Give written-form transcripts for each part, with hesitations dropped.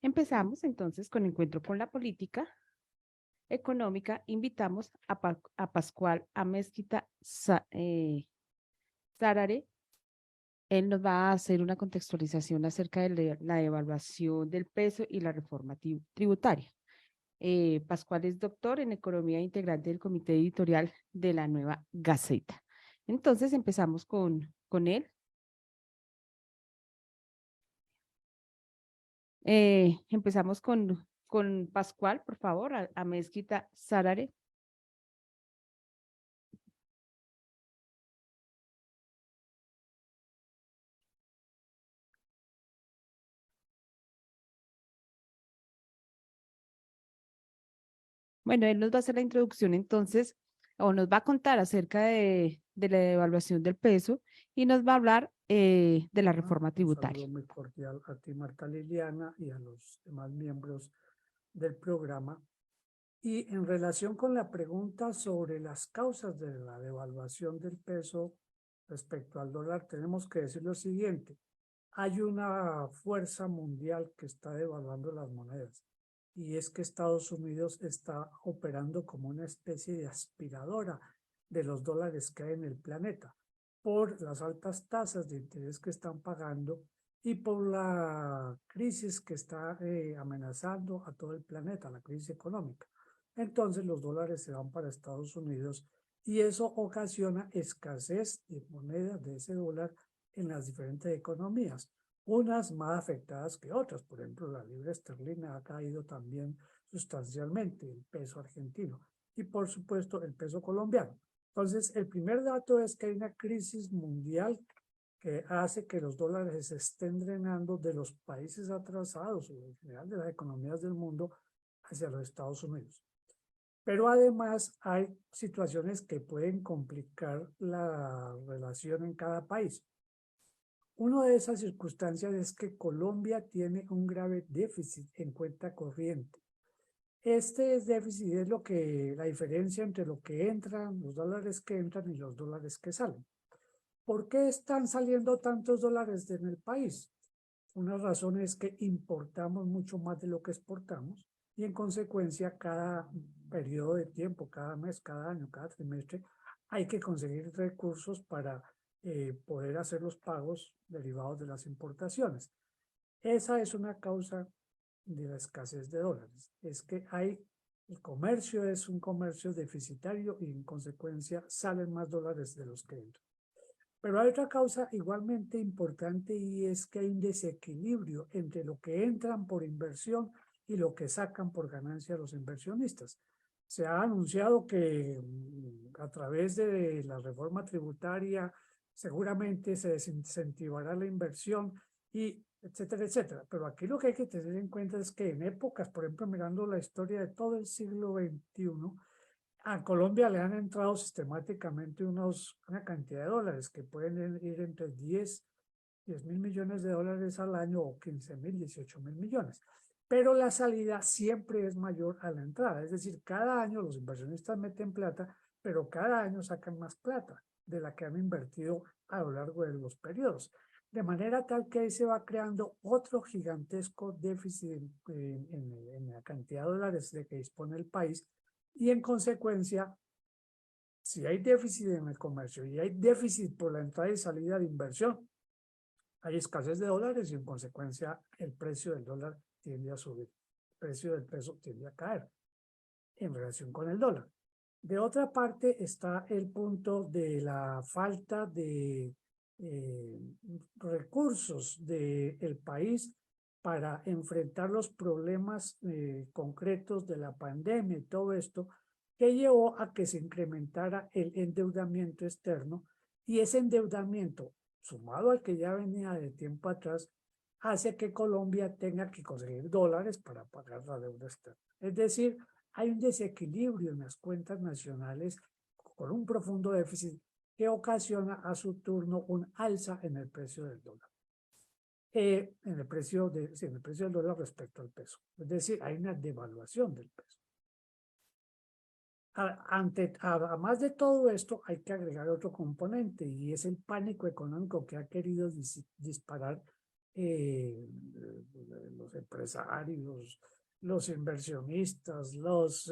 Empezamos entonces con encuentro con la política económica. Invitamos a Pascual Amezquita Sarare. Él nos va a hacer una contextualización acerca de la devaluación del peso y la reforma tributaria. Pascual es doctor en economía integrante del comité editorial de la Nueva Gaceta. Entonces empezamos con él. Empezamos con Pascual, por favor, a Mezquita Sarare. Bueno, él nos va a hacer la introducción entonces, o nos va a contar acerca de la devaluación del peso y nos va a hablar de la reforma Un tributaria. saludo muy cordial a ti, Marta Liliana, y a los demás miembros del programa. Y en relación con la pregunta sobre las causas de la devaluación del peso respecto al dólar, tenemos que decir lo siguiente. Hay una fuerza mundial que está devaluando las monedas, y es que Estados Unidos está operando como una especie de aspiradora de los dólares que hay en el planeta, por las altas tasas de interés que están pagando y por la crisis que está amenazando a todo el planeta, la crisis económica. Entonces los dólares se van para Estados Unidos y eso ocasiona escasez de monedas de ese dólar en las diferentes economías, unas más afectadas que otras. Por ejemplo, la libra esterlina ha caído también sustancialmente, el peso argentino y por supuesto el peso colombiano. Entonces, el primer dato es que hay una crisis mundial que hace que los dólares se estén drenando de los países atrasados o en general de las economías del mundo hacia los Estados Unidos. Pero además hay situaciones que pueden complicar la relación en cada país. Una de esas circunstancias es que Colombia tiene un grave déficit en cuenta corriente. Este déficit es la diferencia entre lo que entran, los dólares que entran y los dólares que salen. ¿Por qué están saliendo tantos dólares en el país? Una razón es que importamos mucho más de lo que exportamos y en consecuencia cada periodo de tiempo, cada mes, cada año, cada trimestre, hay que conseguir recursos para poder hacer los pagos derivados de las importaciones. Esa es una causa de la escasez de dólares. Es que el comercio es un comercio deficitario y en consecuencia salen más dólares de los que entran. Pero hay otra causa igualmente importante y es que hay un desequilibrio entre lo que entran por inversión y lo que sacan por ganancia los inversionistas. Se ha anunciado que a través de la reforma tributaria seguramente se desincentivará la inversión y etcétera, etcétera. Pero aquí lo que hay que tener en cuenta es que en épocas, por ejemplo, mirando la historia de todo el siglo XXI, a Colombia le han entrado sistemáticamente una cantidad de dólares que pueden ir entre 10 mil millones de dólares al año o 15 mil, 18 mil millones. Pero la salida siempre es mayor a la entrada. Es decir, cada año los inversionistas meten plata, pero cada año sacan más plata de la que han invertido a lo largo de los periodos. De manera tal que ahí se va creando otro gigantesco déficit en la cantidad de dólares de que dispone el país y en consecuencia, si hay déficit en el comercio y hay déficit por la entrada y salida de inversión, hay escasez de dólares y en consecuencia el precio del dólar tiende a subir, el precio del peso tiende a caer en relación con el dólar. De otra parte está el punto de la falta de recursos del país para enfrentar los problemas concretos de la pandemia y todo esto, que llevó a que se incrementara el endeudamiento externo y ese endeudamiento, sumado al que ya venía de tiempo atrás, hace que Colombia tenga que conseguir dólares para pagar la deuda externa. Es decir, hay un desequilibrio en las cuentas nacionales con un profundo déficit que ocasiona a su turno un alza en el precio del dólar. En el precio del dólar respecto al peso. Es decir, hay una devaluación del peso. Además de todo esto, hay que agregar otro componente y es el pánico económico que ha querido disparar los empresarios, los inversionistas, las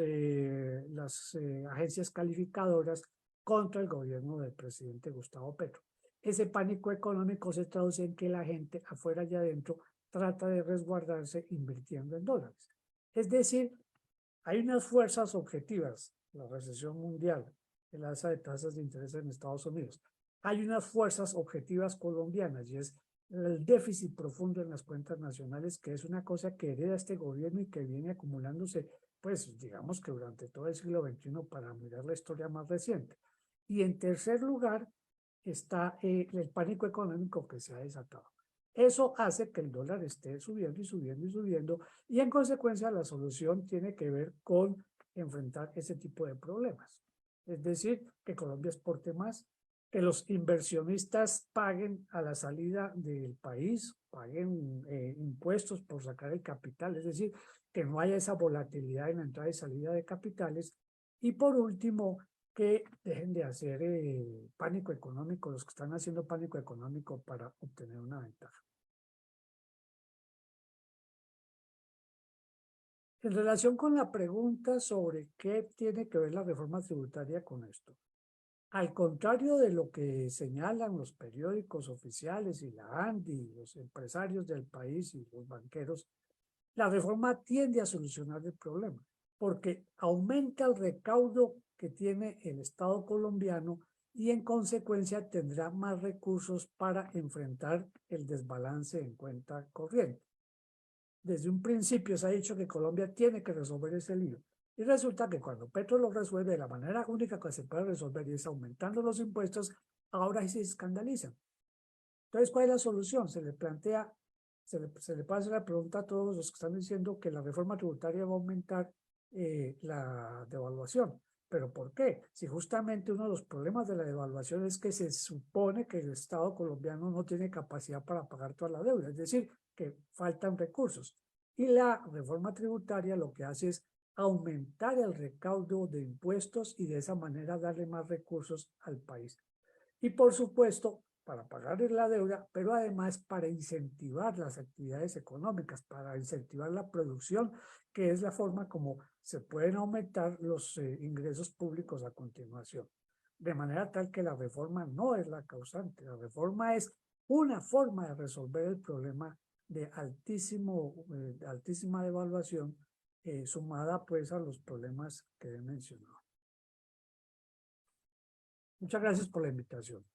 agencias calificadoras contra el gobierno del presidente Gustavo Petro. Ese pánico económico se traduce en que la gente afuera y adentro trata de resguardarse invirtiendo en dólares. Es decir, hay unas fuerzas objetivas, la recesión mundial, el alza de tasas de interés en Estados Unidos. Hay unas fuerzas objetivas colombianas y es el déficit profundo en las cuentas nacionales, que es una cosa que hereda este gobierno y que viene acumulándose, pues digamos que durante todo el siglo XXI para mirar la historia más reciente. Y en tercer lugar está el pánico económico que se ha desatado. Eso hace que el dólar esté subiendo y subiendo y subiendo, y en consecuencia la solución tiene que ver con enfrentar ese tipo de problemas. Es decir, que Colombia exporte más, que los inversionistas paguen a la salida del país, paguen impuestos por sacar el capital, es decir, que no haya esa volatilidad en la entrada y salida de capitales. Y por último, que dejen de hacer pánico económico, los que están haciendo pánico económico para obtener una ventaja. En relación con la pregunta sobre qué tiene que ver la reforma tributaria con esto, al contrario de lo que señalan los periódicos oficiales y la ANDI, los empresarios del país y los banqueros, la reforma tiende a solucionar el problema, porque aumenta el recaudo que tiene el Estado colombiano y en consecuencia tendrá más recursos para enfrentar el desbalance en cuenta corriente. Desde un principio se ha dicho que Colombia tiene que resolver ese lío. Y resulta que cuando Petro lo resuelve de la manera única que se puede resolver y es aumentando los impuestos, ahora sí se escandalizan. Entonces, ¿cuál es la solución? Se le plantea, se le puede hacer la pregunta a todos los que están diciendo que la reforma tributaria va a aumentar la devaluación. ¿Pero por qué? Si justamente uno de los problemas de la devaluación es que se supone que el Estado colombiano no tiene capacidad para pagar toda la deuda, es decir, que faltan recursos. Y la reforma tributaria lo que hace es aumentar el recaudo de impuestos y de esa manera darle más recursos al país. Y por supuesto, para pagar la deuda, pero además para incentivar las actividades económicas, para incentivar la producción, que es la forma como se pueden aumentar los ingresos públicos a continuación. De manera tal que la reforma no es la causante, la reforma es una forma de resolver el problema de altísima devaluación sumada pues a los problemas que he mencionado. Muchas gracias por la invitación.